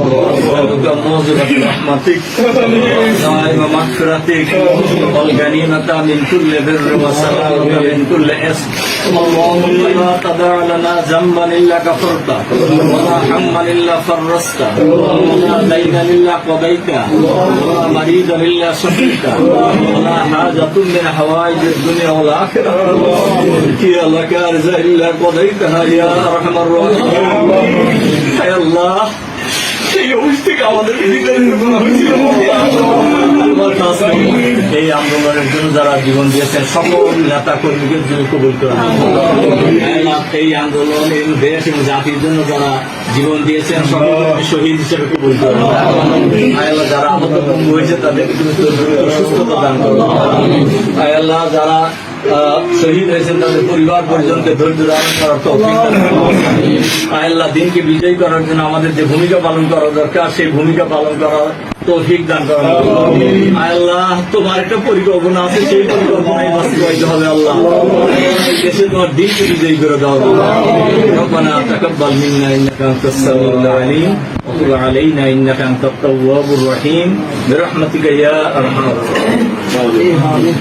نسألك موجبة رحمتك ودائم مغفرتك والغنيمة من كل بر وسلامة من كل إثم اللهم لا تدع لنا ذنبا إلا غفرته ولا هما إلا فرجته ولا دينا إلا قضيته ولا مريضا إلا شفيته ولا حاجة من حوائج الدنيا والآخرة هي لك رزق إلا قضيتها يا أرحم الراحمين يا الله এই অবস্থা থেকে আমাদের এই আন্দোলনের জন্য যারা জীবন দিয়েছেন সকল নেতা কর্মীদের জন্য কবুল করেন এই আন্দোলন এই দেশ এবং জাতির জন্য যারা জীবন দিয়েছেন সকল শহীদ হিসেবে কবুল করেন আল্লাহ যারা আহত হয়েছে তাদেরকে তুমি সুস্থতা দান করো আল্লাহ যারা শহীদ হয়েছেন তাদের পরিবার পর্যন্ত ধৈর্য ধারণ করার তৌফিক দান করুন আল্লাহ দিনকে বিজয়ী করার জন্য আমাদের যে ভূমিকা পালন করা দরকার সেই ভূমিকা পালন করার তৌফিক দান করা আল্লাহ তোমার একটা পরিকল্পনা আছে সেই পরিকল্পনায় বাস্তবায়িত হবে আল্লাহ দেশে তোমার দিনকে বিজয়ী করে দাও ربنا تقبل منا انك انت السميع العليم وتب علينا انك انت التواب الرحيم برحمتك يا ارحم الراحمين